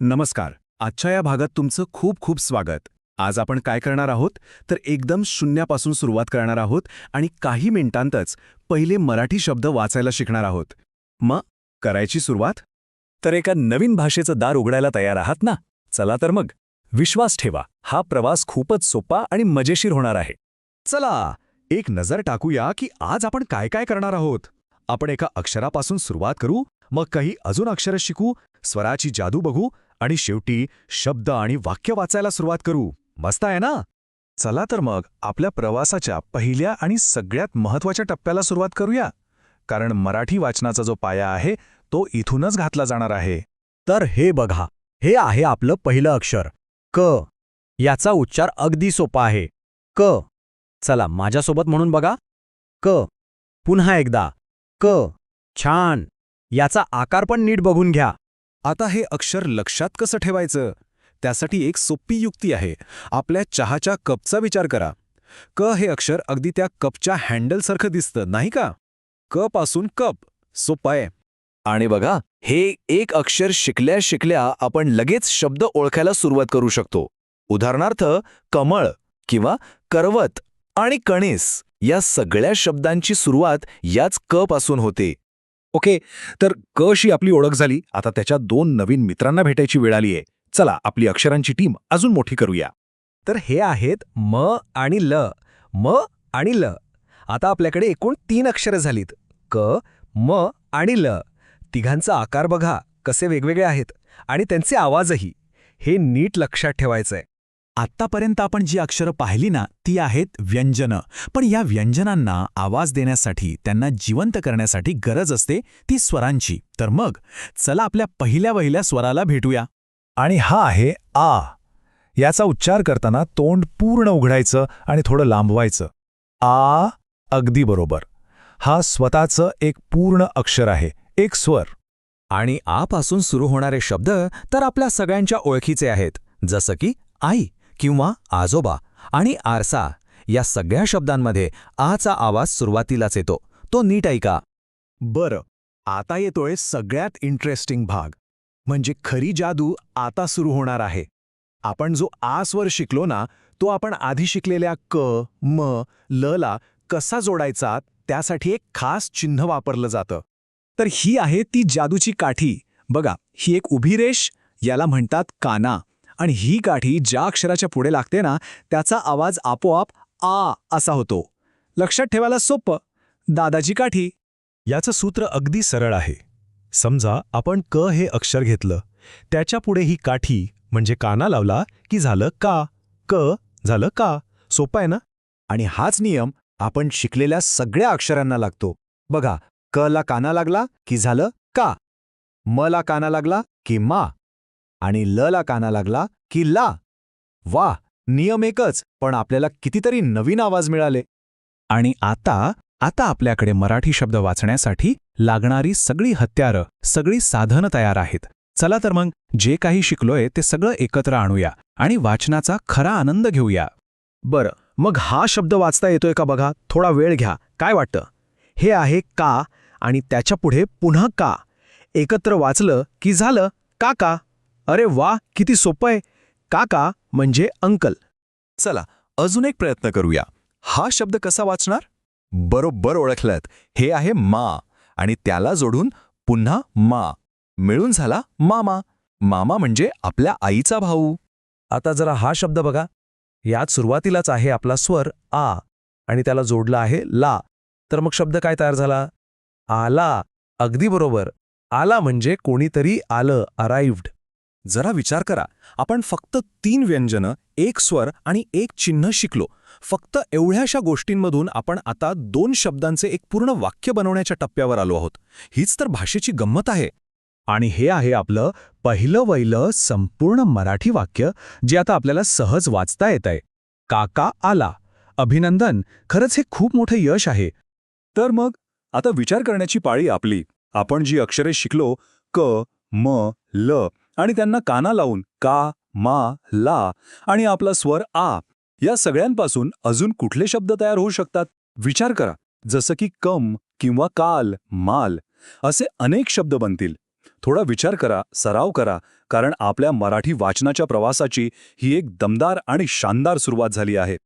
नमस्कार. आजच्या या भागात तुमचं खूप खूप स्वागत. आज आपण काय करणार आहोत तर एकदम शून्यापासून सुरुवात करणार आहोत आणि काही मिनिटांतच पहिले मराठी शब्द वाचायला शिकणार आहोत. मग करायची सुरुवात? तर एका नवीन भाषेचं दार उघडायला तयार आहात ना? चला तर मग. विश्वास ठेवा, हा प्रवास खूपच सोपा आणि मजेशीर होणार आहे. चला एक नजर टाकूया की आज आपण काय काय करणार आहोत. आपण एका अक्षरापासून सुरुवात करू, मग काही अजून अक्षरं शिकू, स्वराची जादू बघू आणि शेवटी शब्द आणि वाक्य वाचायला सुरुवात करू. मस्त आहे ना? चला तर मग आपल्या प्रवासाच्या पहिल्या आणि सगळ्यात महत्त्वाच्या टप्प्याला सुरुवात करूया. कारण मराठी वाचनाचा जो पाया आहे तो इथूनच घातला जाणार आहे. तर हे बघा, हे आहे आपलं पहिलं अक्षर क. याचा उच्चार अगदी सोपा आहे. क. चला माझ्यासोबत म्हणून बघा. क. पुन्हा एकदा. क. छान. याचा आकार पण नीट बघून घ्या. आता हे अक्षर लक्षात कसं ठेवायचं? त्यासाठी एक सोपी युक्ती आहे. आपल्या चहाच्या कपचा विचार करा. क हे अक्षर अगदी त्या कपच्या हँडलसारखं दिसतं, नाही का? क पासून कप. सोपं आहे. आणि बघा, हे एक अक्षर शिकल्या शिकल्या आपण लगेच शब्द ओळखायला सुरुवात करू शकतो. उदाहरणार्थ कमळ किंवा करवत आणि कणीस या सगळ्या शब्दांची सुरुवात याच क पासून होते. ओके, तर क शी आपली ओळख झाली. आता त्याच्या दोन नवीन मित्रांना भेटायची वेळ आली आहे. चला आपली अक्षरांची टीम अजून मोठी करूया. तर हे आहेत म आणि ल. म आणि ल. आता आपल्याकडे एकूण 3 अक्षरं झालीत. क, म आणि ल. तिघांचा आकार बघा कसे वेगवेगळे आहेत आणि त्यांचे आवाजही. हे नीट लक्षात ठेवायचंय. आत्तापर्यंत आपण जी अक्षरं पाहिली ना ती आहेत व्यंजनं. पण या व्यंजनांना आवाज देण्यासाठी, त्यांना जिवंत करण्यासाठी गरज असते ती स्वरांची. तर मग चला आपल्या पहिल्या स्वराला भेटूया. आणि हा आहे आ. याचा उच्चार करताना तोंड पूर्ण उघडायचं आणि थोडं लांबवायचं. आ. अगदी बरोबर. हा स्वतःचं एक पूर्ण अक्षर आहे, एक स्वर. आणि आ पासून सुरू होणारे शब्द तर आपल्या सगळ्यांच्या ओळखीचे आहेत, जसं की आई किंवा आजोबा आणि आरसा. या सगळ्या शब्दांमध्ये आचा आवाज सुरुवातीलाच येतो. तो नीट ऐका. बरं, आता येतोय सगळ्यात इंटरेस्टिंग भाग. म्हणजे खरी जादू आता सुरू होणार आहे. आपण जो आ स्वर शिकलो ना, तो आपण आधी शिकलेल्या क, म, ल ला कसा जोडायचा त्यासाठी एक खास चिन्ह वापरलं जातं. तर ही आहे ती जादूची काठी. बघा, ही एक उभी रेष, याला म्हणतात काना. आणि ही काठी ज्या अक्षराच्या पुढे लागते ना, त्याचा आवाज आपोआप आ असा होतो. लक्षात ठेवायला सोपं, दादाची काठी. याचं सूत्र अगदी सरळ आहे. समजा आपण क हे अक्षर घेतलं, त्याच्या पुढे ही काठी म्हणजे काना लावला की झालं का. क झालं का. सोपं आहे ना? आणि हाच नियम आपण शिकलेल्या सगळ्या अक्षरांना लागतो. बघा, क ला काना लागला की झालं का. म ला काना लागला की मा. आणि ल ला काना लागला की ला. वा, नियम एकच, पण आपल्याला कितीतरी नवीन आवाज मिळाले. आणि आता आपल्याकडे मराठी शब्द वाचण्यासाठी लागणारी सगळी हत्यारं, सगळी साधनं तयार आहेत. चला तर मग जे काही शिकलोय ते सगळं एकत्र आणूया आणि वाचनाचा खरा आनंद घेऊया. बरं, मग हा शब्द वाचता येतोय का बघा. थोडा वेळ घ्या. काय वाटतं? हे आहे का आणि त्याच्या पुढे पुन्हा का. एकत्र वाचलं की झालं काका. अरे वा, किती सोपं आहे. काका म्हणजे अंकल. चला अजून एक प्रयत्न करूया. हा शब्द कसा वाचणार? बरोबर ओळखलत. हे आहे मा आणि त्याला जोडून पुन्हा मा. मिळून झाला मामा. मामा म्हणजे आपल्या आईचा भाऊ. आता जरा हा शब्द बघा. यात सुरुवातीलाच आहे आपला स्वर आ आणि त्याला जोडला आहे ला. तर मग शब्द काय तयार झाला? आला. अगदी बरोबर. आला म्हणजे कोणीतरी आलं, अराइव्ड. जरा विचार करा, आपण फक्त 3 व्यंजनं, एक स्वर आणि एक चिन्ह शिकलो. फक्त एवढ्याशा गोष्टींमधून आपण आता 2 शब्दांचे एक पूर्ण वाक्य बनवण्याच्या टप्प्यावर आलो आहोत. हीच तर भाषेची गंमत आहे. आणि हे आहे आपलं पहिलं संपूर्ण मराठी वाक्य, जे आता आपल्याला सहज वाचता येत आहे. काका आला. अभिनंदन. खरंच हे खूप मोठं यश आहे. तर मग आता विचार करण्याची पाळी आपली. आपण जी अक्षरे शिकलो क, म, ल आणि त्यांना काना लावून का, मा, ला आणि आपला स्वर आ, या सगळ्यांपासून अजून कुठले शब्द तयार होऊ शकतात? विचार करा. जसं की कम किंवा काल, माल असे अनेक शब्द बनतील. थोडा विचार करा, सराव करा, कारण आपल्या मराठी वाचनाच्या प्रवासाची ही एक दमदार आणि शानदार सुरुवात झाली आहे.